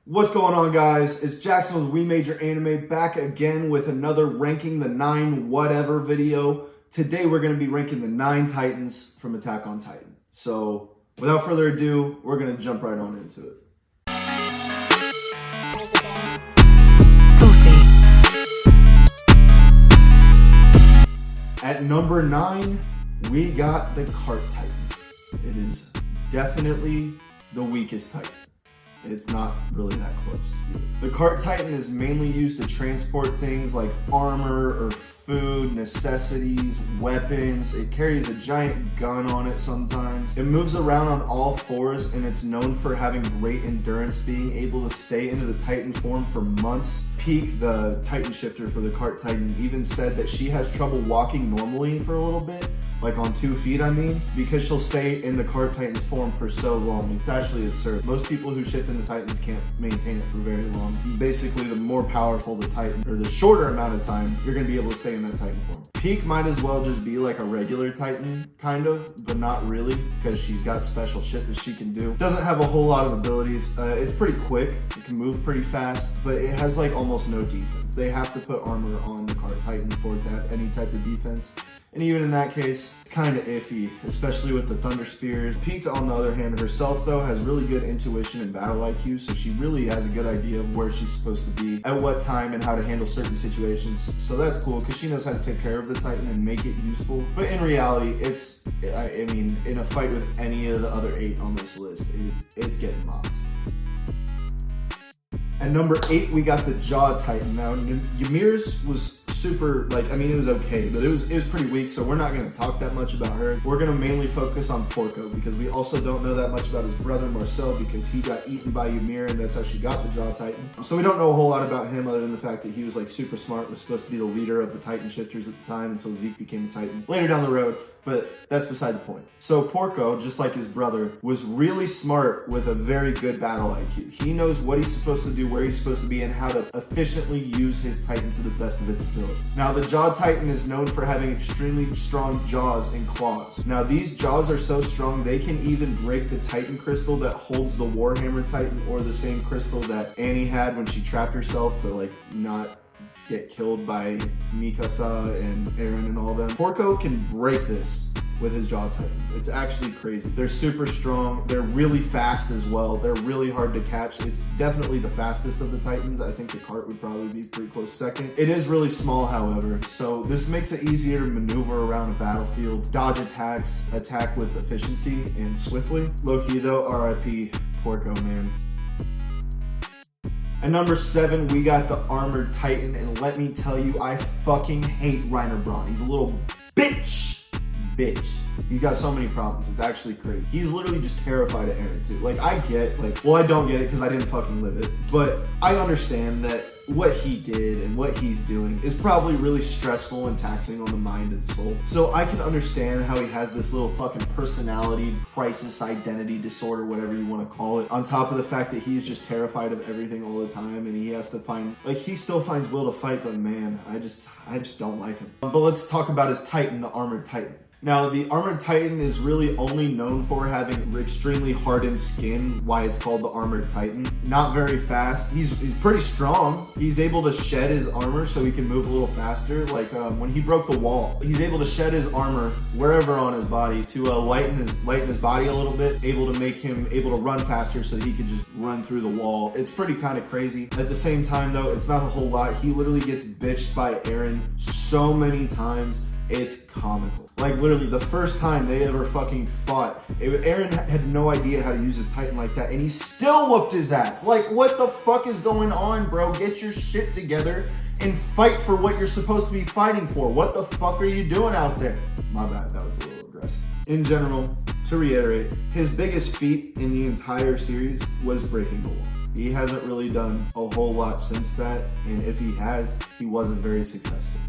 What's going on, guys? It's Jackson with We Major Anime back again with another ranking the 9 whatever video. Today we're going to be ranking the 9 Titans from Attack on Titan. So without further ado, we're going to jump right on into it. Saucy. At number 9, we got the Cart Titan. It is definitely the weakest Titan. It's not really that close either. The Cart Titan is mainly used to transport things like armor or food, necessities, weapons. It carries a giant gun on it sometimes. It moves around on all fours and it's known for having great endurance, being able to stay into the Titan form for months. Peak, the Titan shifter for the Cart Titan, even said that she has trouble walking normally for a little bit, like on 2 feet I mean, because she'll stay in the Cart Titan's form for so long. It's actually absurd. Most people who shift into Titans can't maintain it for very long. Basically, the more powerful the Titan, or the shorter amount of time, you're gonna be able to stay in that Titan form. Peak might as well just be like a regular Titan, kind of, but not really, because she's got special shit that she can do. Doesn't have a whole lot of abilities. It's pretty quick, it can move pretty fast, but it has like almost no defense. They have to put armor on the Cart Titan for it to have any type of defense. And even in that case, it's kind of iffy, especially with the Thunder Spears. Peak, on the other hand, herself though, has really good intuition and battle IQ, so she really has a good idea of where she's supposed to be, at what time, and how to handle certain situations. So that's cool, because she knows how to take care of the Titan and make it useful. But in reality, I mean, in a fight with any of the other 8 on this list, it's getting mopped. At number 8, we got the Jaw Titan. Now, Ymir's was super, it was okay, but it was pretty weak, so we're not going to talk that much about her. We're going to mainly focus on Porco, because we also don't know that much about his brother Marcel, because he got eaten by Ymir, and that's how she got the Jaw Titan. So we don't know a whole lot about him, other than the fact that he was like super smart, was supposed to be the leader of the Titan shifters at the time, until Zeke became a Titan later down the road. But that's beside the point. So Porco, just like his brother, was really smart with a very good battle IQ. He knows what he's supposed to do, where he's supposed to be, and how to efficiently use his Titan to the best of its ability. Now, the Jaw Titan is known for having extremely strong jaws and claws. Now, these jaws are so strong, they can even break the Titan crystal that holds the Warhammer Titan, or the same crystal that Annie had when she trapped herself to not get killed by Mikasa and Eren and all them. Porco can break this with his Jaw Titan. It's actually crazy. They're super strong. They're really fast as well. They're really hard to catch. It's definitely the fastest of the Titans. I think the Cart would probably be pretty close second. It is really small, however, so this makes it easier to maneuver around a battlefield, dodge attacks, attack with efficiency and swiftly. Low-key though, RIP Porco, man. At number 7, we got the Armored Titan, and let me tell you, I fucking hate Reiner Braun. He's a little bitch. He's got so many problems. It's actually crazy. He's literally just terrified of Eren too. I get, I don't get it because I didn't fucking live it, but I understand that what he did and what he's doing is probably really stressful and taxing on the mind and soul. So I can understand how he has this little fucking personality crisis, identity disorder, whatever you want to call it, on top of the fact that he's just terrified of everything all the time, and he has to find, he still finds will to fight, but man, I just don't like him. But let's talk about his Titan, the Armored Titan. Now, the Armored Titan is really only known for having extremely hardened skin, why it's called the Armored Titan. Not very fast. He's pretty strong. He's able to shed his armor so he can move a little faster. When he broke the wall, he's able to shed his armor wherever on his body to lighten his body a little bit, able to make him able to run faster so that he could just run through the wall. It's pretty kind of crazy. At the same time though, it's not a whole lot. He literally gets bitched by Eren so many times. It's comical. Literally, the first time they ever fucking fought, Eren had no idea how to use his Titan like that, and he still whooped his ass. What the fuck is going on, bro? Get your shit together and fight for what you're supposed to be fighting for. What the fuck are you doing out there? My bad, that was a little aggressive. In general, to reiterate, his biggest feat in the entire series was breaking the wall. He hasn't really done a whole lot since that, and if he has, he wasn't very successful.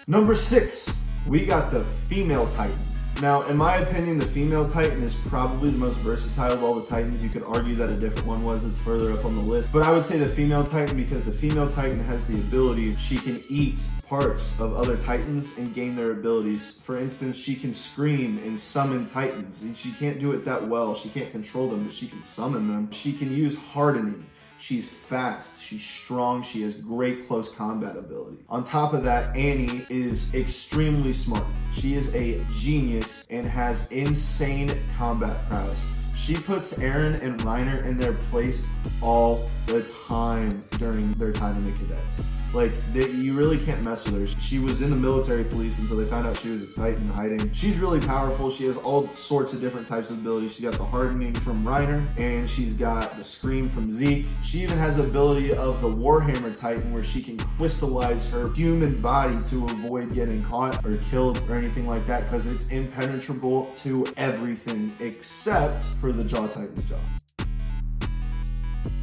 Number 6, we got the female Titan. Now, in my opinion, the female Titan is probably the most versatile of all the Titans. You could argue that a different one was that's further up on the list, but I would say the female Titan because the female Titan has the ability, she can eat parts of other Titans and gain their abilities. For instance, she can scream and summon Titans, and she can't do it that well. She can't control them, but she can summon them. She can use hardening. She's fast, she's strong, she has great close combat ability. On top of that, Annie is extremely smart. She is a genius and has insane combat prowess. She puts Eren and Reiner in their place all the time during their time in the cadets. Like, you really can't mess with her. She was in the military police until they found out she was a Titan hiding. She's really powerful. She has all sorts of different types of abilities. She's got the hardening from Reiner, and she's got the scream from Zeke. She even has the ability of the Warhammer Titan where she can crystallize her human body to avoid getting caught or killed or anything like that because it's impenetrable to everything except for the Jaw Titan's jaw.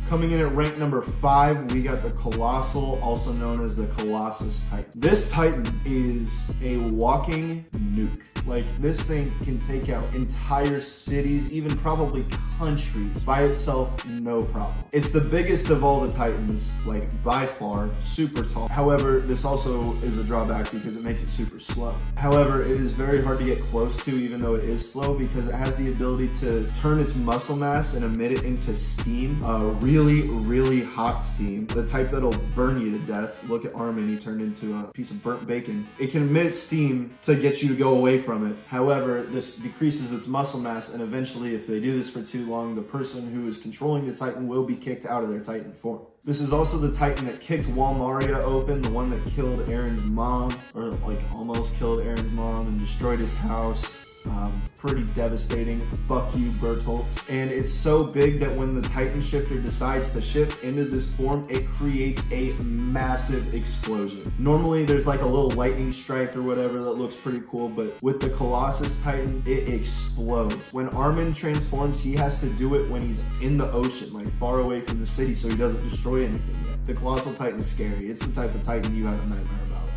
Coming in at rank number 5, we got the Colossal, also known as the Colossus Titan. This Titan is a walking nuke. Like, this thing can take out entire cities, even probably countries by itself, no problem. It's the biggest of all the Titans, like by far, super tall. However, this also is a drawback because it makes it super slow. However, it is very hard to get close to, even though it is slow, because it has the ability to turn its muscle mass and emit it into steam. Really hot steam, the type that'll burn you to death. Look at Armin, he turned into a piece of burnt bacon. It can emit steam to get you to go away from it. However, this decreases its muscle mass, and eventually, if they do this for too long, the person who is controlling the Titan will be kicked out of their Titan form. This is also the Titan that kicked Walmaria open, the one that killed Eren's mom, or like almost killed Eren's mom and destroyed his house. Pretty devastating. Fuck you, Bertolt. And it's so big that when the Titan Shifter decides to shift into this form, it creates a massive explosion. Normally there's like a little lightning strike or whatever that looks pretty cool, but with the Colossus Titan, it explodes. When Armin transforms, he has to do it when he's in the ocean, like far away from the city, so he doesn't destroy anything yet. The Colossal Titan is scary. It's the type of Titan you have a nightmare about.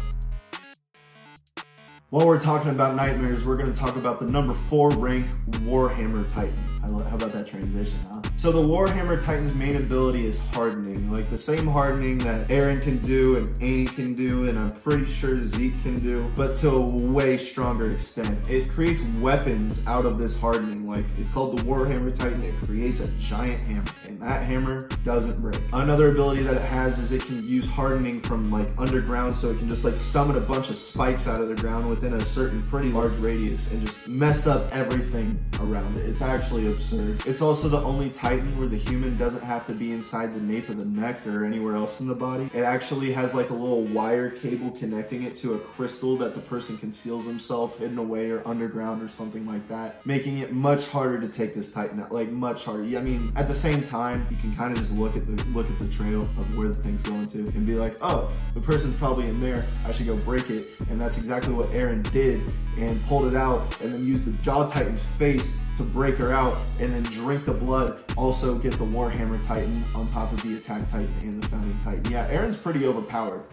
While we're talking about nightmares, we're going to talk about the number 4 rank Warhammer Titan. How about that transition, huh? So the Warhammer Titan's main ability is hardening, like the same hardening that Eren can do and Annie can do, and I'm pretty sure Zeke can do, but to a way stronger extent. It creates weapons out of this hardening, like it's called the Warhammer Titan. It creates a giant hammer, and that hammer doesn't break. Another ability that it has is it can use hardening from like underground, so it can just like summon a bunch of spikes out of the ground within a certain pretty large radius and just mess up everything around it. It's actually absurd. It's also the only Titan where the human doesn't have to be inside the nape of the neck or anywhere else in the body. It actually has like a little wire cable connecting it to a crystal that the person conceals themselves hidden away or underground or something like that, making it much harder to take this Titan out, like much harder. I mean, at the same time, you can kind of just look at the trail of where the thing's going to and be like, oh, the person's probably in there, I should go break it. And that's exactly what Eren did, and pulled it out and then used the Jaw Titan's face to break her out and then drink the blood. Also get the Warhammer Titan on top of the Attack Titan and the Founding Titan. Yeah, Eren's pretty overpowered.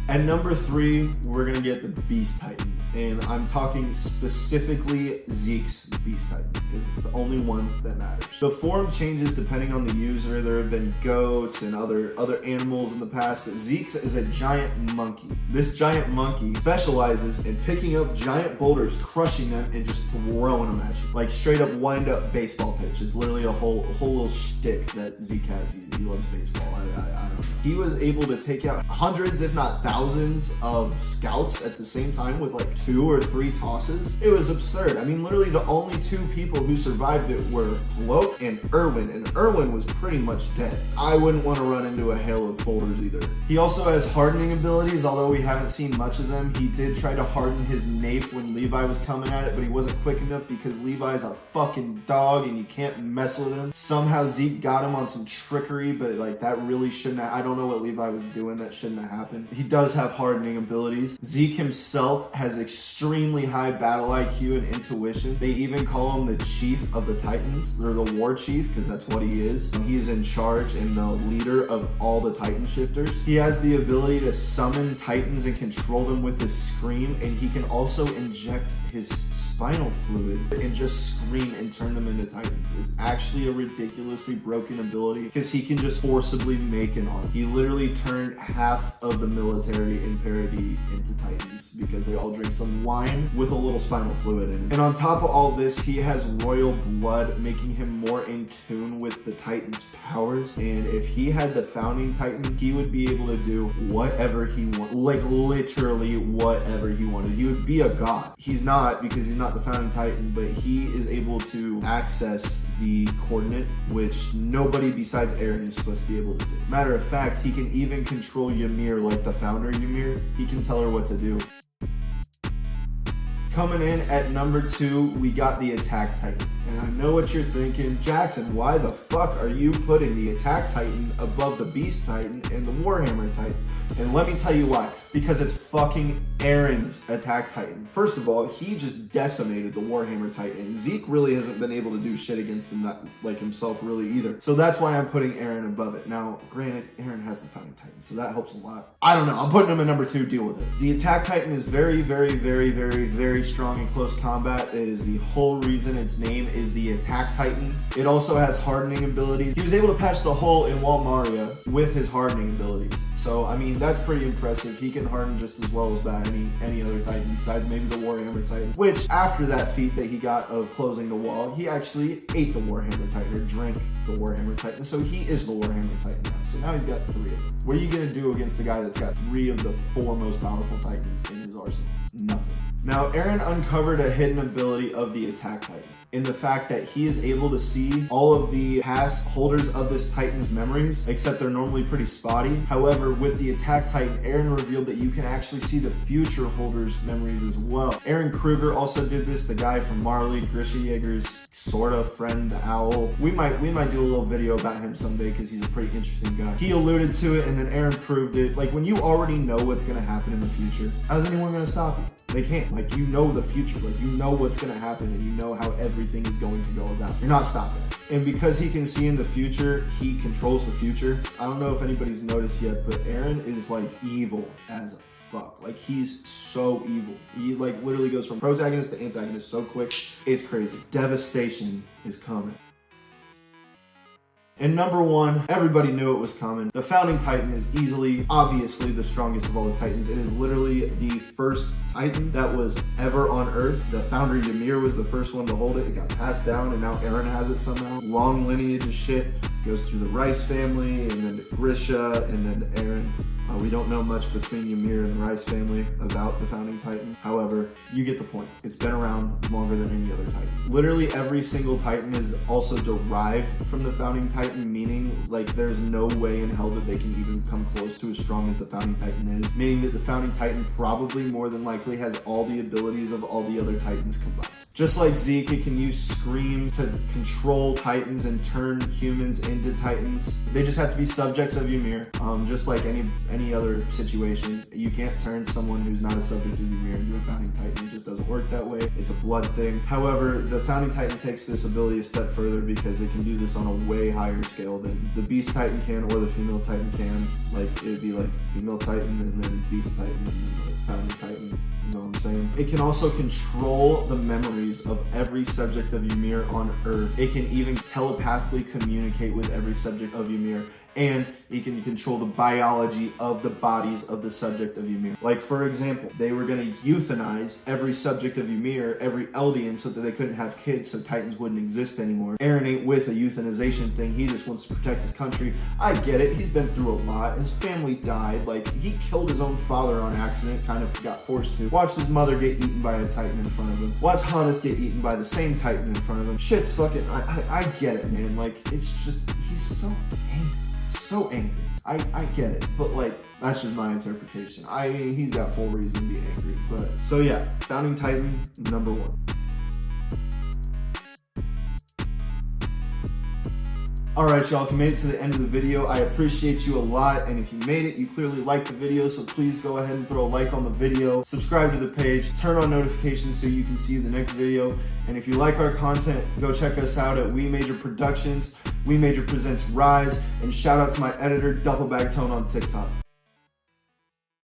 At number 3, we're gonna get the Beast Titan, and I'm talking specifically Zeke's Beast Titan because it's the only one that matters. The form changes depending on the user. There have been goats and other animals in the past, but Zeke's is a giant monkey. This giant monkey specializes in picking up giant boulders, crushing them, and just throwing them at you. Like straight up wind up baseball pitch. It's literally a whole little shtick that Zeke has. He loves baseball. I don't know. He was able to take out hundreds, if not thousands, of scouts at the same time with like 2 or 3 tosses. It was absurd. I mean, literally the only 2 people who survived it were Float and Erwin, and Erwin was pretty much dead. I wouldn't want to run into a hail of boulders either. He also has hardening abilities, although we haven't seen much of them. He did try to harden his nape when Levi was coming at it, but he wasn't quick enough because Levi's a fucking dog and you can't mess with him. Somehow Zeke got him on some trickery, but like that really shouldn't have, I don't know what Levi was doing, that shouldn't have happened. He does does have hardening abilities. Zeke himself has extremely high battle IQ and intuition. They even call him the chief of the Titans, or the war chief, because that's what he is. He is in charge and the leader of all the Titan shifters. He has the ability to summon Titans and control them with his scream, and he can also inject his spinal fluid and just scream and turn them into Titans. It's actually a ridiculously broken ability because he can just forcibly make an army. He literally turned half of the military in Parody into Titans because they all drink some wine with a little spinal fluid in it. And on top of all this, he has royal blood, making him more in tune with the Titans' powers. And if he had the founding Titan, he would be able to do whatever he wanted, like literally whatever he wanted. He would be a god. He's not, because he's not the founding Titan, but he is able to access the coordinate, which nobody besides Eren is supposed to be able to do. Matter of fact, he can even control Ymir like the founder Ymir. He can tell her what to do. Coming in at number 2, we got the Attack Titan. And I know what you're thinking, Jackson, why the fuck are you putting the Attack Titan above the Beast Titan and the Warhammer Titan? And let me tell you why. Because it's fucking Eren's Attack Titan. First of all, he just decimated the Warhammer Titan. Zeke really hasn't been able to do shit against him, that, like himself really either. So that's why I'm putting Eren above it. Now, granted, Eren has the founding Titan, so that helps a lot. I don't know, I'm putting him at number 2, deal with it. The Attack Titan is very, very, very, very, very strong in close combat. It is the whole reason its name is the Attack Titan. It also has hardening abilities. He was able to patch the hole in Wall Maria with his hardening abilities. So, I mean, that's pretty impressive. He can harden just as well as bat any other Titan besides maybe the Warhammer Titan. Which, after that feat that he got of closing the wall, he actually ate the Warhammer Titan, or drank the Warhammer Titan. So he is the Warhammer Titan now. So now he's got 3 of them. What are you going to do against the guy that's got 3 of the 4 most powerful Titans in his arsenal? Nothing. Now, Eren uncovered a hidden ability of the Attack Titan, in the fact that he is able to see all of the past holders of this Titan's memories, except they're normally pretty spotty. However, with the Attack Titan, Eren revealed that you can actually see the future holders' memories as well. Eren Kruger also did this, the guy from Marley, Grisha Yeager's sort of friend, the owl. We might do a little video about him someday because he's a pretty interesting guy. He alluded to it, and then Eren proved it. Like, when you already know what's gonna happen in the future, how's anyone gonna stop you? They can't. Like, you know the future. Like, you know what's gonna happen, and you know how everything is going to go about. You're not stopping it. And because he can see in the future, he controls the future. I don't know if anybody's noticed yet, but Eren is like evil as fuck. Like, he's so evil. He like literally goes from protagonist to antagonist so quick. It's crazy. Devastation is coming. And number 1, everybody knew it was coming. The founding Titan is easily, obviously, the strongest of all the Titans. It is literally the first Titan that was ever on Earth. The founder Ymir was the first one to hold it. It got passed down, and now Eren has it somehow. Long lineage of shit. Goes through the Rice family, and then to Grisha, and then to Eren. We don't know much between Ymir and the Rice family about the founding Titan. However, you get the point. It's been around longer than any other Titan. Literally every single Titan is also derived from the founding Titan, meaning like there's no way in hell that they can even come close to as strong as the founding Titan is, meaning that the founding Titan probably more than likely has all the abilities of all the other Titans combined. Just like Zeke, it can use Scream to control Titans and turn humans into Titans. They just have to be subjects of Ymir. Just like any other situation, you can't turn someone who's not a subject of Ymir into a founding Titan. It just doesn't work that way. It's a blood thing. However, the founding Titan takes this ability a step further because it can do this on a way higher scale than the Beast Titan can or the female Titan can. Like, it'd be like female Titan and then Beast Titan and then like founding Titan. You know what I'm saying? It can also control the memories of every subject of Ymir on Earth. It can even telepathically communicate with every subject of Ymir. And it can control the biology of the bodies of the subject of Ymir. Like, for example, they were going to euthanize every subject of Ymir, every Eldian, so that they couldn't have kids, so Titans wouldn't exist anymore. Eren ain't with a euthanization thing. He just wants to protect his country. I get it. He's been through a lot. His family died. Like, he killed his own father on accident, kind of got forced to. Watched his mother get eaten by a Titan in front of him. Watched Hannes get eaten by the same Titan in front of him. Shit's fucking... I get it, man. Like, it's just... He's so angry. So angry. I get it, but like, that's just my interpretation. I mean, he's got full reason to be angry, but so yeah, founding Titan, number 1. Alright y'all, if you made it to the end of the video, I appreciate you a lot, and if you made it, you clearly liked the video, so please go ahead and throw a like on the video, subscribe to the page, turn on notifications so you can see the next video, and if you like our content, go check us out at We Major Productions, We Major Presents Rise, and shout out to my editor, Duffelbag Tone on TikTok.